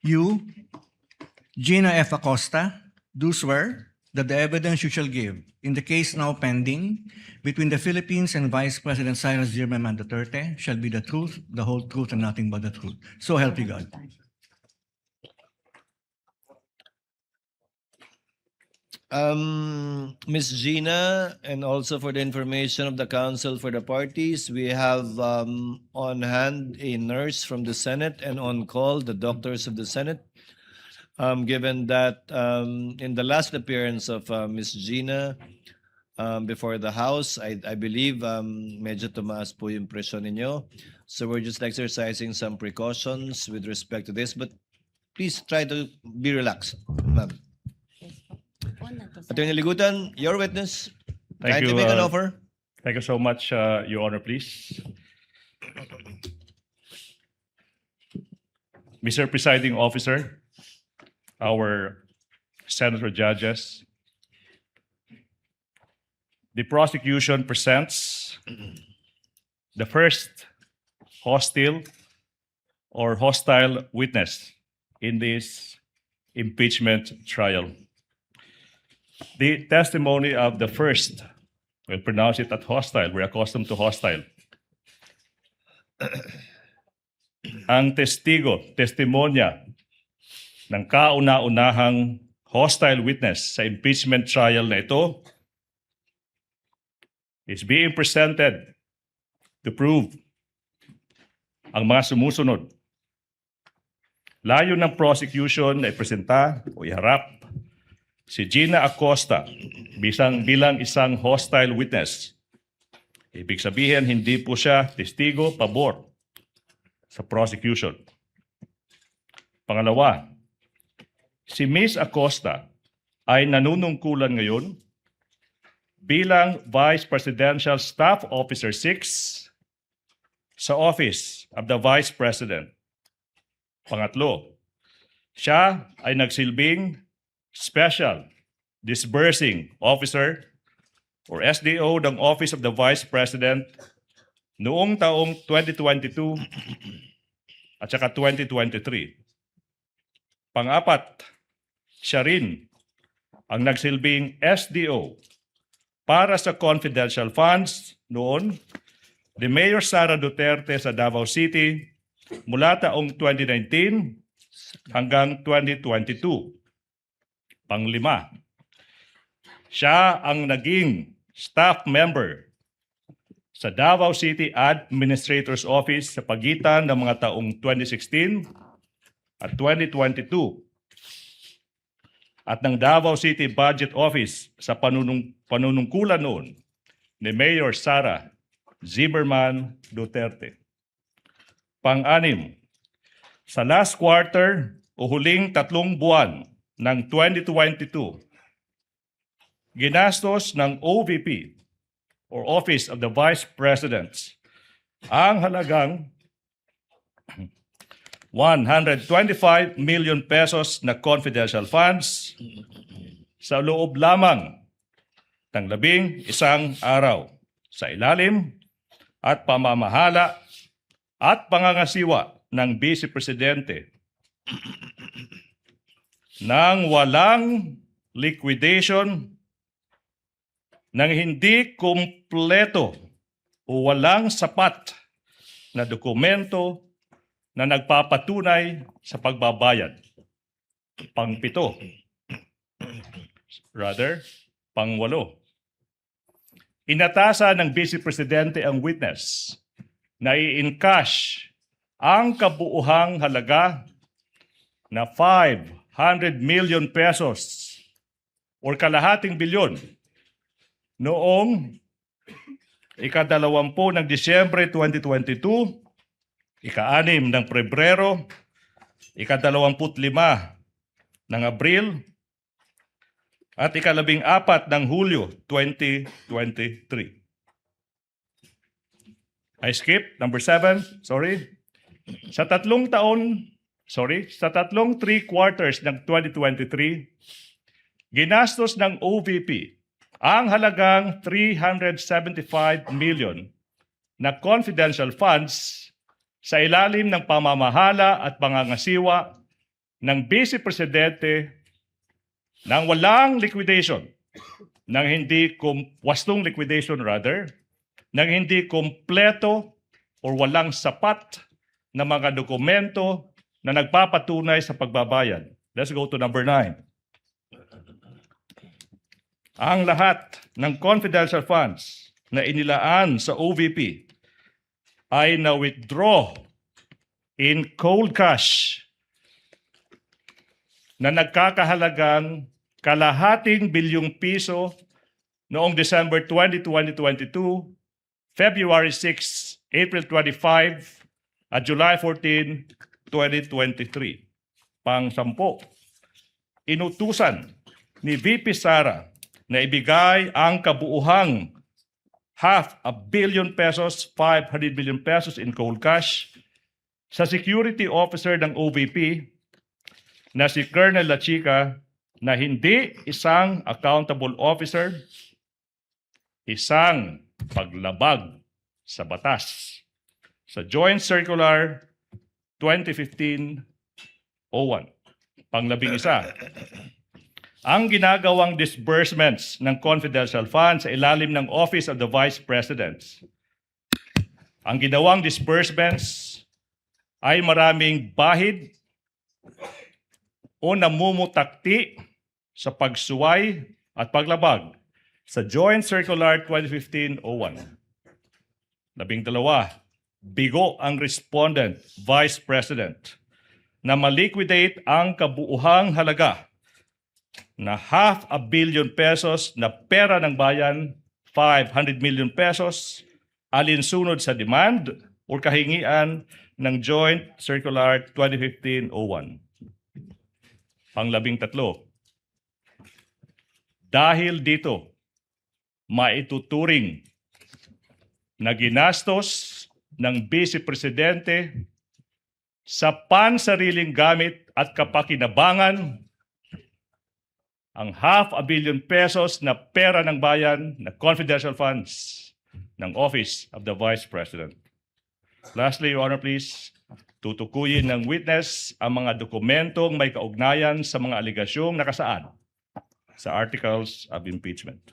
You, Gina F. Acosta, do swear that the evidence you shall give in the case now pending between the Philippines and Vice President Cyrus Zimmerman Duterte shall be the truth, the whole truth, and nothing but the truth. So help you God. Ms. Gina, and also for the information of the council for the parties, we have on hand a nurse from the Senate and on call the doctors of the Senate. Given that in the last appearance of Ms. Gina before the House, I believe medyo tumaas po yung presyon ninyo. So we're just exercising some precautions with respect to this, but please try to be relaxed, ma'am. Attorney Ligutan, your witness. Thank Kindly you, make an offer. Thank you so much, Your Honor, please. Mr. Presiding Officer, our senator judges, the prosecution presents the first hostile or hostile witness in this impeachment trial. The testimony of the first, we'll pronounce it at hostile, we're accustomed to hostile. Ang testimonya ng kauna-unahang hostile witness sa impeachment trial na ito is being presented to prove ang mga sumusunod. Layo ng prosecution ay presenta o iharap si Gina Acosta bilang isang hostile witness. Ibig sabihin, hindi po siya testigo pabor sa prosecution. Pangalawa, si Ms. Acosta ay nanunungkulan ngayon bilang Vice Presidential Staff Officer 6 sa Office of the Vice President. Pangatlo, siya ay nagsilbing Special Disbursing Officer or SDO ng Office of the Vice President noong taong 2022 at saka 2023. Pang-apat, siya rin ang nagsilbing SDO para sa confidential funds noon ni Mayor Sara Duterte sa Davao City mula taong 2019 hanggang 2022. Panglima, siya ang naging staff member sa Davao City Administrator's Office sa pagitan ng mga taong 2016 at 2022 at ng Davao City Budget Office sa panunungkulan noon ni Mayor Sara Zimmerman Duterte. Pang-anim, sa last quarter o huling 3 buwan ng 2022, ginastos ng OVP or Office of the Vice President ang halagang 125 million pesos na confidential funds sa loob lamang ng 11 araw sa ilalim at pamamahala at pangangasiwa ng Vice Presidente nang walang liquidation, nang hindi kumpleto o walang sapat na dokumento na nagpapatunay sa pagbabayad. Pang-7. Pang-8. Inatasan ng Vice Presidente ang witness na i-encash ang kabuuhang halaga na 500 million pesos or kalahating bilyon noong ika-20 ng Disyembre 2022, ika-6 ng Pebrero, ika-25 ng Abril, at ika-14 ng Hulyo 2023. I skip number 7, sorry. Sa tatlong 3 quarters ng 2023, ginastos ng OVP ang halagang 375 million na confidential funds sa ilalim ng pamamahala at pangangasiwa ng Vice Presidente nang walang liquidation, wastong liquidation rather, nang hindi kompleto or walang sapat na mga dokumento na nagpapatunay sa pagbabayad. Let's go to number 9. Ang lahat ng confidential funds na inilaan sa OVP ay na-withdraw in cold cash na nagkakahalagang kalahating bilyong piso noong December 20, 2022, February 6, April 25, at July 14, 2023. Pang-sampo, inutusan ni VP Sara na ibigay ang kabuuhang ₱500 million, 500 million pesos in cold cash sa security officer ng OVP na si Colonel Lachica na hindi isang accountable officer, isang paglabag sa batas. Sa Joint Circular 2015-01, Pang-11, ang ginagawang disbursements ng confidential funds sa ilalim ng Office of the Vice President. Ang ginawang disbursements ay maraming bahid o namumutakti sa pagsuway at paglabag sa Joint Circular 2015-01. 12, bigo ang respondent, Vice President, na maliquidate ang kabuuhang halaga na ₱500 million na pera ng bayan, 500 million pesos, alinsunod sa demand o kahingian ng Joint Circular 2015-01. Pang-13, dahil dito, maituturing na ginastos ng Vice Presidente sa pansariling gamit at kapakinabangan ang ₱500 million na pera ng bayan na confidential funds ng Office of the Vice President. Lastly, Your Honor, please, tutukuyin ng witness ang mga dokumentong may kaugnayan sa mga aligasyong nakasaad sa Articles of Impeachment.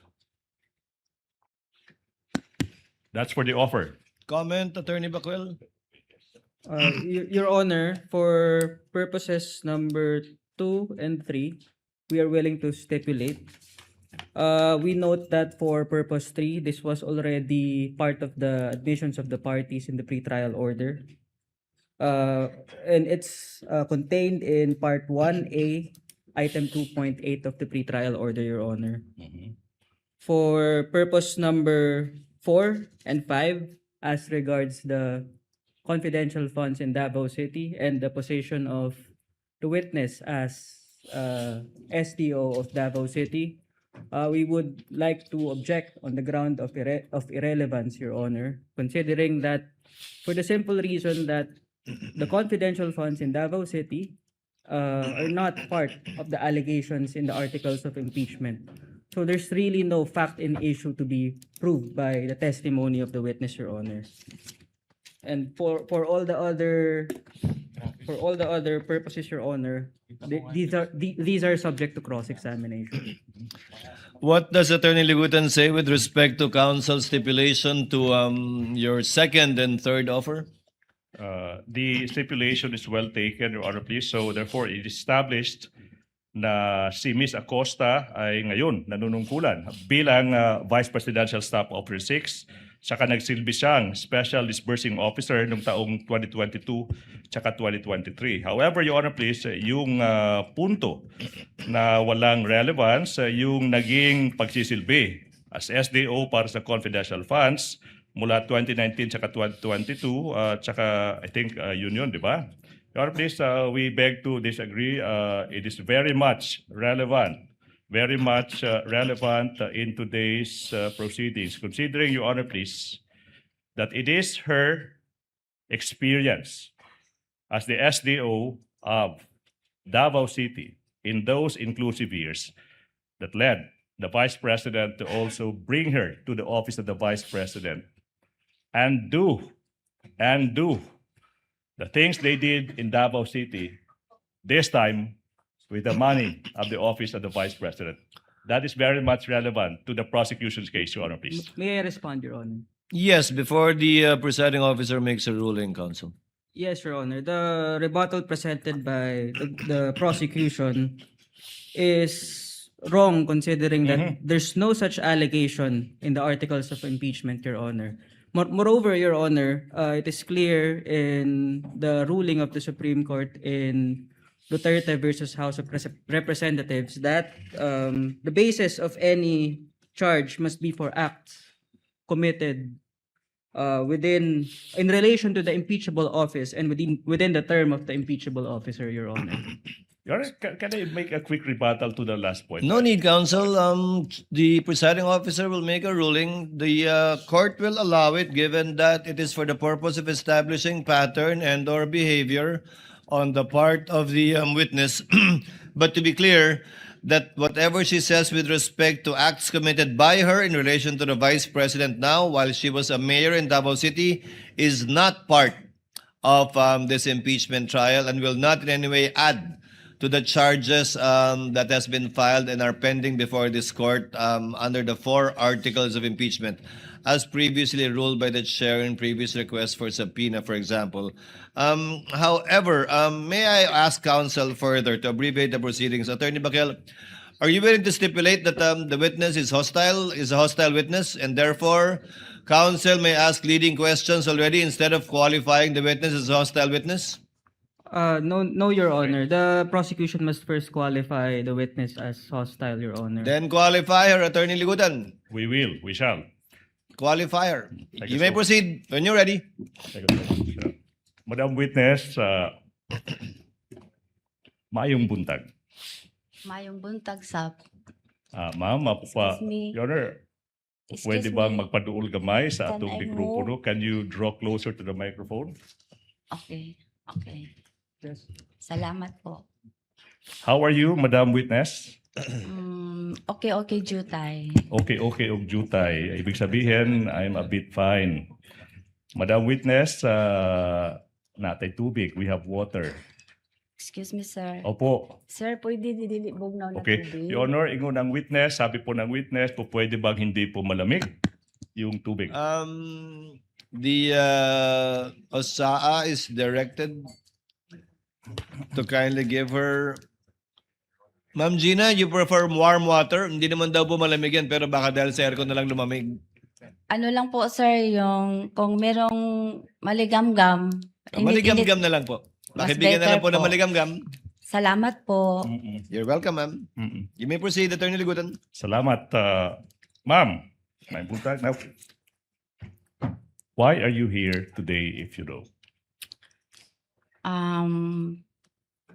That's for the offer. Comment, Attorney Bacuel? Your Honor, for purposes number 2 and 3, we are willing to stipulate. We note that for purpose 3, this was already part of the admissions of the parties in the pretrial order. And it's contained in Part 1A, Item 2.8 of the pretrial order, Your Honor. For purpose number 4 and 5, as regards the confidential funds in Davao City and the position of the witness as SDO of Davao City, we would like to object on the ground of irrelevance, Your Honor, considering that for the simple reason that the confidential funds in Davao City are not part of the allegations in the articles of impeachment. So there's really no fact in issue to be proved by the testimony of the witness, Your Honor. And for all the other purposes, Your Honor, these are subject to cross-examination. What does Attorney Ligutan say with respect to counsel's stipulation to your second and third offer? The stipulation is well taken, Your Honor, please. So therefore, it is established na si Ms. Acosta ay ngayon nanunungkulan bilang Vice Presidential Staff Officer 6, saka nagsilbi siyang Special Disbursing Officer noong taong 2022 saka 2023. However, Your Honor, please, yung punto na walang relevance, yung naging pagsisilbi as SDO para sa confidential funds mula 2019 saka 2022, saka I think yun, di ba? Your Honor, please, we beg to disagree. It is very much relevant in today's proceedings, considering, Your Honor, please, that it is her experience as the SDO of Davao City in those inclusive years that led the Vice President to also bring her to the office of the Vice President and do the things they did in Davao City this time with the money of the office of the Vice President. That is very much relevant to the prosecution's case, Your Honor, please. May I respond, Your Honor? Yes, before the presiding officer makes a ruling, counsel. Yes, Your Honor. The rebuttal presented by the prosecution is wrong considering that there's no such allegation in the articles of impeachment, Your Honor. Moreover, Your Honor, it is clear in the ruling of the Supreme Court in Duterte versus House of Representatives that the basis of any charge must be for acts committed in relation to the impeachable office and within the term of the impeachable officer, Your Honor. Your Honor, can I make a quick rebuttal to the last point? No need, counsel. The presiding officer will make a ruling. The court will allow it, given that it is for the purpose of establishing pattern and/or behavior on the part of the witness. But to be clear, that whatever she says with respect to acts committed by her in relation to the Vice President now, while she was a mayor in Davao City, is not part of this impeachment trial and will not in any way add to the charges that has been filed and are pending before this court under the 4 articles of impeachment, as previously ruled by the chair in previous requests for subpoena, for example. However, may I ask counsel further to abbreviate the proceedings? Attorney Bakel, are you willing to stipulate that the witness is a hostile witness, and therefore counsel may ask leading questions already instead of qualifying the witness as a hostile witness? No, Your Honor. The prosecution must first qualify the witness as hostile, Your Honor. Then qualify her, Attorney Ligutan. We shall. Qualify her. Thank You you may so much. proceed when you're ready. Madam Witness, maayong buntag. Mayong buntag sa Ma'am, Excuse me. Your Honor, pwede Excuse bang me. magpaduol gamay sa Can atong I mikropono? Can you draw closer to the microphone? Okay. Salamat po. How are you, Madam Witness? Okay, Jutay. Okay, og jutay. Ibig sabihin, I'm a bit fine. Madam Witness, natay tubig. We have water. Excuse me, sir. Opo. Sir, pwede dili bugnaw na Okay. tubig? Your Honor, ingon ng witness, sabi po ng witness, po pwede bang hindi po malamig yung tubig? The OSAA is directed to kindly give her. Ma'am Gina, you prefer warm water? Hindi naman daw po malamig yan, pero baka dahil sa aircon na lang lumamig. Ano lang po, sir, yung kung merong maligamgam. Maligam-gam na lang po. Mas Pakibigyan na lang better po ng po. maligam-gam. Salamat po. Mm-mm. You're welcome, ma'am. Mm-mm. You may proceed, Attorney Ligutan. Salamat, ma'am. May buntag na. Why are you here today, if you know?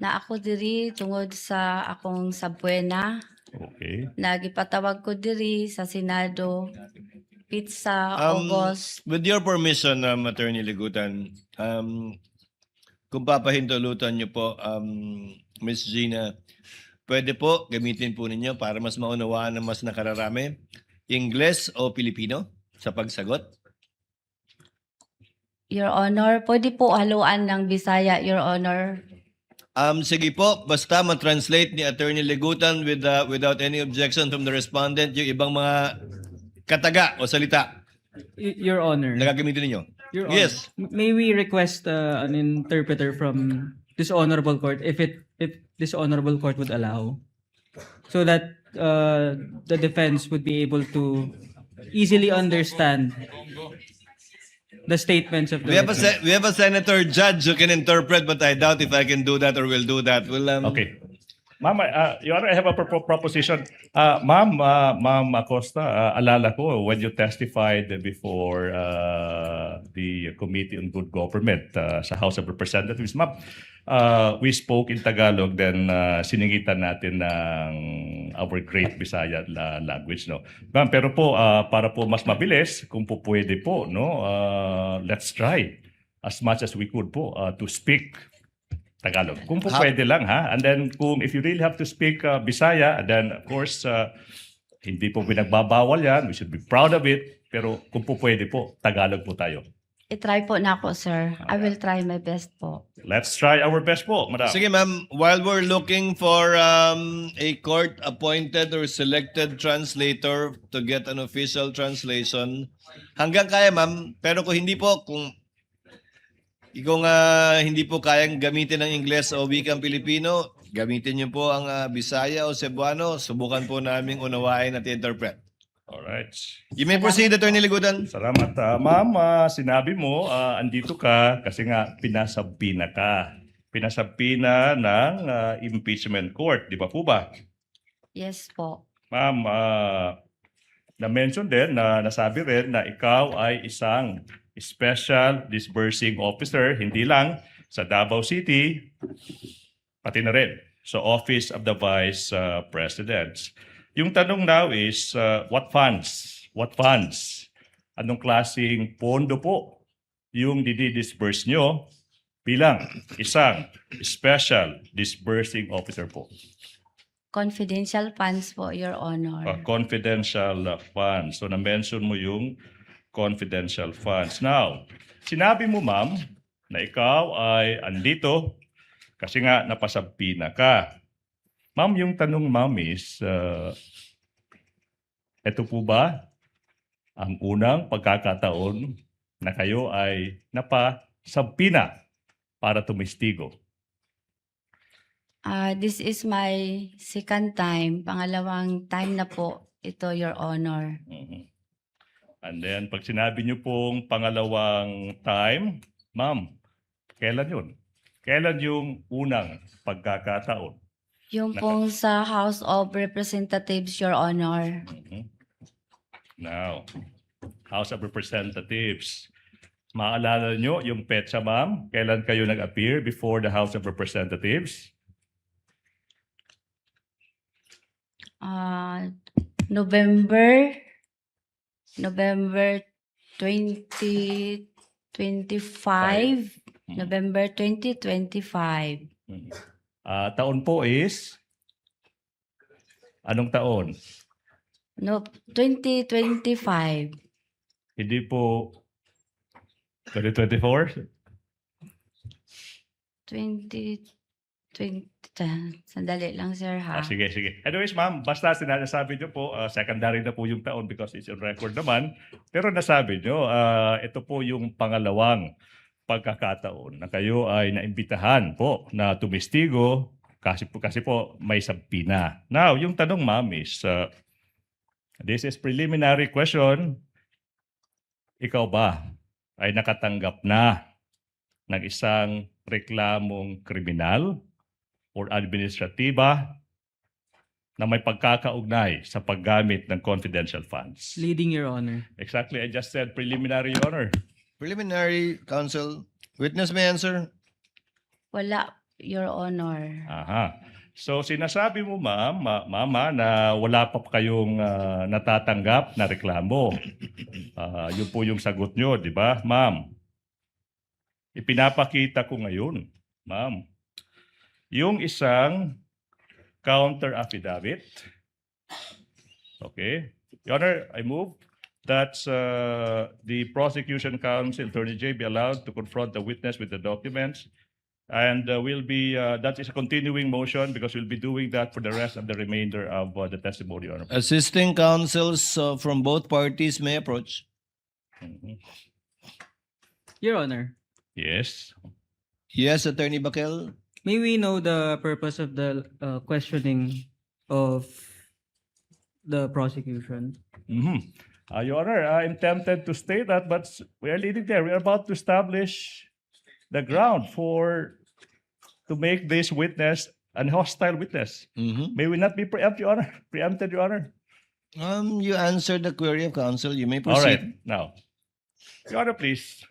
Na ako diri tungod sa akong sabuena. Okay. Nagipatawag ko diri sa Senado. Pizza, Um, August. With your permission, Attorney Ligutan, kung papahintulutan niyo po, Ms. Gina, pwede po gamitin po ninyo para mas maunawaan ng mas nakararami, Ingles o Pilipino sa pagsagot? Your Honor, pwede po haluan ng Bisaya, Your Honor. Sige po, basta ma-translate ni Attorney Ligutan without any objection from the respondent yung ibang mga kataga o salita Your Honor. na gagamitin ninyo. Your Honor. Yes. May we request an interpreter from this honorable court if this honorable court would allow, so that the defense would be able to easily understand the statements of the witness. We have a senator judge who can interpret, but I doubt if I can do that or will do that. Well, Okay. Ma'am, Your Honor, I have a proposition. Ma'am Acosta, alala ko when you testified before the Committee on Good Government sa House of Representatives, ma'am, we spoke in Tagalog, then siningitan natin ng our great Bisaya language, no? Ma'am, pero po, para po mas mabilis, kung po pwede po, no, let's try as much as we could po to speak Tagalog. Kung po pwede lang, ha? And then, if you really have to speak Bisaya, then of course, hindi po pinagbabawal yan. We should be proud of it. Pero kung po pwede po, Tagalog po tayo. I-try po na ako, sir. I will try my best po. Let's try our best po, madam. Sige ma'am, while we're looking for a court-appointed or selected translator to get an official translation, hanggang kaya ma'am, pero kung hindi po, kung hindi po kayang gamitin ng Ingles o wikang Pilipino, gamitin niyo po ang Bisaya o Cebuano, subukan po naming unawain at interpret. Alright. You may proceed, Attorney Ligudan. Salamat. Ma'am, sinabi mo, andito ka kasi nga pinasabina ka. Pinasabina ng impeachment court, di ba po ba? Yes po. Ma'am, na-mention din, nasabi rin na ikaw ay isang special disbursing officer, hindi lang sa Davao City, pati na rin sa Office of the Vice President. Yung tanong now is, what funds? What funds? Anong klaseng pondo po yung didi-disburse nyo bilang isang special disbursing officer po? Confidential funds po, Your Honor. Confidential funds. So na-mention mo yung confidential funds. Now, sinabi mo ma'am na ikaw ay andito kasi nga napasabina ka. Ma'am, yung tanong ma'am is, ito po ba ang unang pagkakataon na kayo ay napasabina para tumistigo? This is my second time. Pangalawang time na po ito, Your Honor. Mhm. And then, pag sinabi niyo pong pangalawang time, ma'am, kailan yun? Kailan yung unang pagkakataon? Yung pong sa House of Representatives, Your Honor. Mhm. Now, House of Representatives. Maalala nyo yung petsa, ma'am? Kailan kayo nag-appear before the House of Representatives? November 2025. November 2025. Mhm. Taon po is? Anong taon? No, 2025. Hindi po 2024? 2020. Sandali lang, sir, ha? Sige, sige. Anyways, ma'am, basta sinasabi nyo po, secondary na po yung taon because it's on record naman. Pero nasabi nyo, ito po yung pangalawang pagkakataon na kayo ay naimbitahan po na tumistigo kasi po may sabina. Now, yung tanong, ma'am, is this is preliminary question. Ikaw ba ay nakatanggap na ng isang reklamong kriminal or administratiba na may pagkakaugnay sa paggamit ng confidential funds? Leading, Your Honor. Exactly, I just said preliminary, Your Honor. Preliminary, counsel. Witness may answer. Wala, Your Honor. Aha. So sinasabi mo, mama, na wala pa kayong natatanggap na reklamo. Yun po yung sagot nyo, di ba, ma'am? Ipinapakita ko ngayon, ma'am, yung isang counter affidavit. Okay. Your Honor, I move that the prosecution counsel, Attorney J, be allowed to confront the witness with the documents. And that is a continuing motion because we'll be doing that for the rest of the remainder of the testimony, Your Honor. Assisting counsels from both parties may approach. Mhm. Your Honor, Yes. Yes, Attorney Bakel. may we know the purpose of the questioning of the prosecution? Mhm. Your Honor, I'm tempted to state that, but we are leading there. We are about to establish the ground to make this witness an hostile witness. May we not be preempted, Your Honor? Preempted, Your Honor? You answered the query of counsel. You may All right. proceed. Now, Your Honor, please.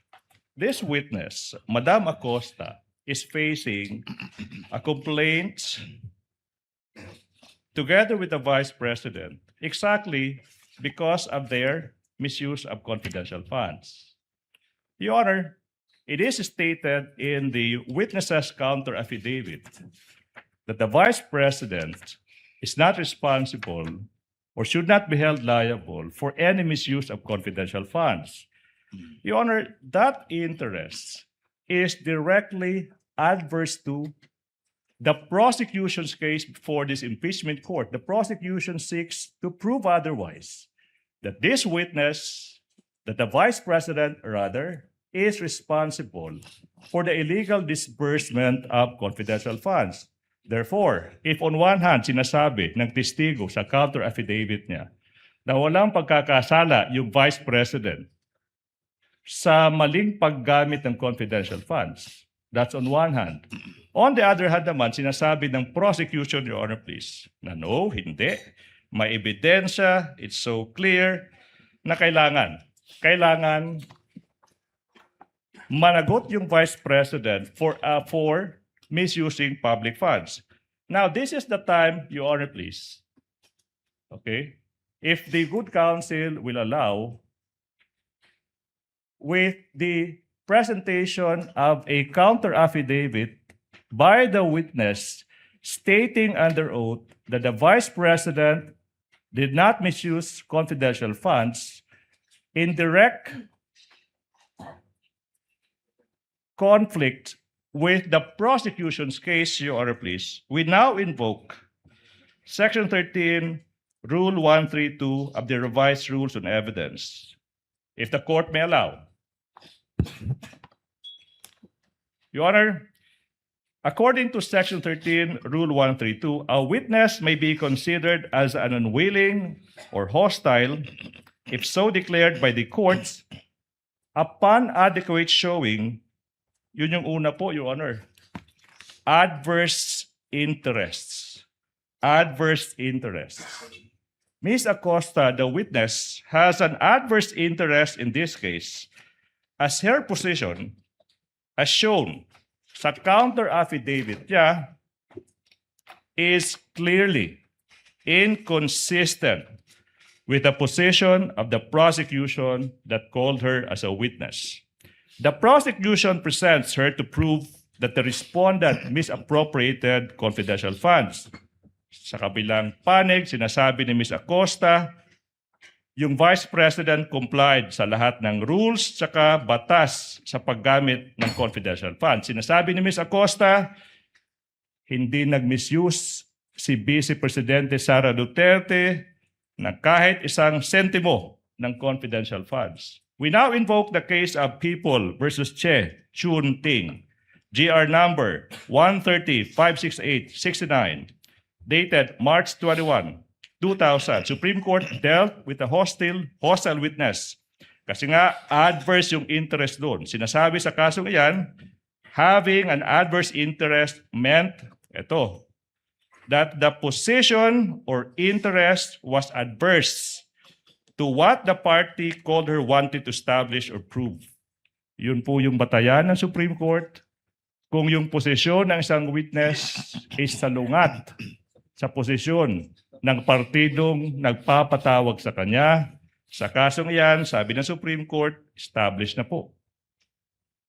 This witness, Madam Acosta, is facing a complaint together with the Vice President exactly because of their misuse of confidential funds. Your Honor, it is stated in the witness's counter affidavit that the Vice President is not responsible or should not be held liable for any misuse of confidential funds. Your Honor, that interest is directly adverse to the prosecution's case before this impeachment court. The prosecution seeks to prove otherwise, that this witness, that the Vice President rather, is responsible for the illegal disbursement of confidential funds. Therefore, if on one hand sinasabi ng testigo sa counter affidavit niya na walang pagkakasala yung Vice President sa maling paggamit ng confidential funds, that's on one hand. On the other hand naman, sinasabi ng prosecution, Your Honor, please, na no, hindi. May ebidensya, it's so clear na kailangan managot yung Vice President for misusing public funds. Now, this is the time, Your Honor, please. Okay? If the good counsel will allow, with the presentation of a counter affidavit by the witness stating under oath that the Vice President did not misuse confidential funds in direct conflict with the prosecution's case, Your Honor, please, we now invoke Section 13, Rule 132 of the Revised Rules on Evidence. If the court may allow. Your Honor, according to Section 13, Rule 132, a witness may be considered as an unwilling or hostile if so declared by the courts upon adequate showing. Yun yung una po, Your Honor. Adverse interests. Adverse interests. Ms. Acosta, the witness, has an adverse interest in this case as her position, as shown sa counter affidavit niya, is clearly inconsistent with the position of the prosecution that called her as a witness. The prosecution presents her to prove that the respondent misappropriated confidential funds. Sa kabilang panig, sinasabi ni Ms. Acosta, yung Vice President complied sa lahat ng rules saka batas sa paggamit ng confidential funds. Sinasabi ni Ms. Acosta, hindi nag-misuse si Vice Presidente Sara Duterte na kahit isang sentimo ng confidential funds. We now invoke the case of People versus Che Chun Ting, GR number 130-568-69, dated March 21, 2000. Supreme Court dealt with a hostile witness. Kasi nga, adverse yung interest doon. Sinasabi sa kasong iyan, having an adverse interest meant, that the position or interest was adverse to what the party called her wanted to establish or prove. Yun po yung batayan ng Supreme Court. Kung yung posisyon ng isang witness is salungat sa posisyon ng partidong nagpapatawag sa kanya, sa kasong iyan, sabi ng Supreme Court, established na po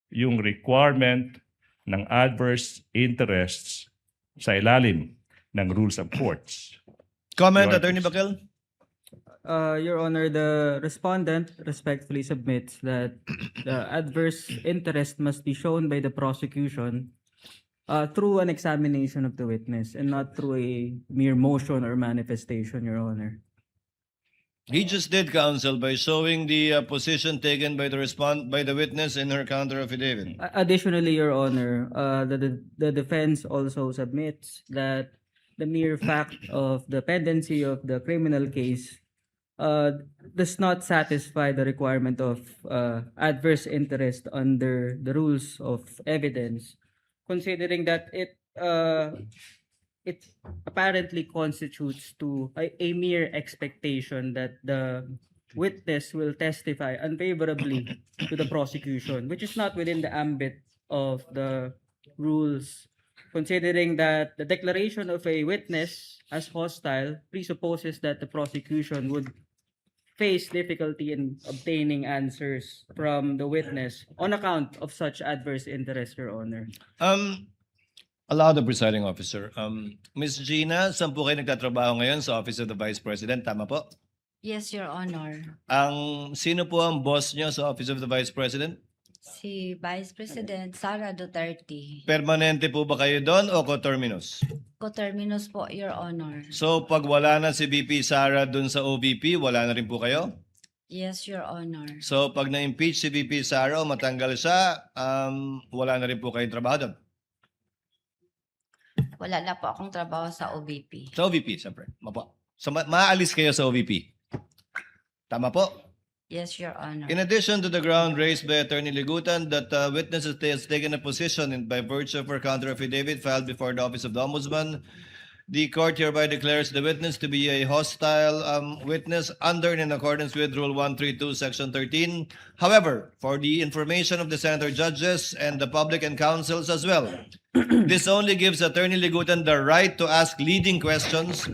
yung requirement ng adverse interests sa ilalim ng rules of courts. Comment, Your Honor, Attorney please. Bakel? Your Honor, the respondent respectfully submits that the adverse interest must be shown by the prosecution through an examination of the witness and not through a mere motion or manifestation, Your Honor. He just did, counsel, by showing the position taken by the witness in her counter affidavit. Additionally, Your Honor, the defense also submits that the mere fact of the pendency of the criminal case does not satisfy the requirement of adverse interest under the rules of evidence, considering that it apparently constitutes to a mere expectation that the witness will testify unfavorably to the prosecution, which is not within the ambit of the rules, considering that the declaration of a witness as hostile presupposes that the prosecution would face difficulty in obtaining answers from the witness on account of such adverse interest, Your Honor. Allow the presiding officer. Ms. Gina, saan po kayo nagtatrabaho ngayon sa Office of the Vice President? Tama po? Yes, Your Honor. Sino po ang boss nyo sa Office of the Vice President? Si Vice President Sara Duterte. Permanente po ba kayo doon o coterminous? Coterminous po, Your Honor. So pag wala na si VP Sara doon sa OVP, wala na rin po kayo? Yes, Your Honor. So pag na-impeach si VP Sara o matanggal siya, wala na rin po kayong trabaho doon? Wala na po akong trabaho sa OVP. Sa OVP, siyempre. Mapo. So maaalis kayo sa OVP? Tama po? Yes, Your Honor. In addition to the ground raised by Attorney Ligutan that witness has taken a position by virtue of her counter affidavit filed before the Office of the Ombudsman, the court hereby declares the witness to be a hostile witness under and in accordance with Rule 132, Section 13. However, for the information of the senator judges and the public and councils as well, this only gives Attorney Ligutan the right to ask leading questions,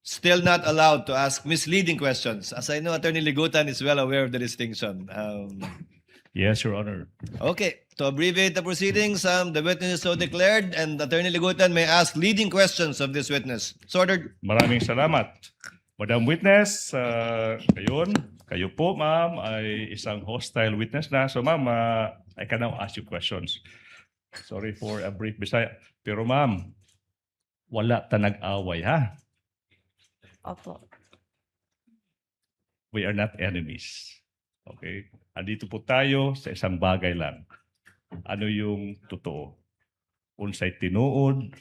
still not allowed to ask misleading questions. As I know, Attorney Ligutan is well aware of the distinction. Yes, Your Honor. Okay, to abbreviate the proceedings, the witness is so declared and Attorney Ligutan may ask leading questions of this witness. So ordered. Maraming salamat. Madam Witness, kayo po ma'am ay isang hostile witness na. So ma'am, I can now ask you questions. Sorry for a brief Bisaya. Pero ma'am, wala ta nag-away ha? Opo. We are not enemies. Okay? Andito po tayo sa isang bagay lang. Ano yung totoo? Unsay tinuod,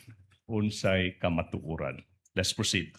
unsay kamatuoran. Let's proceed.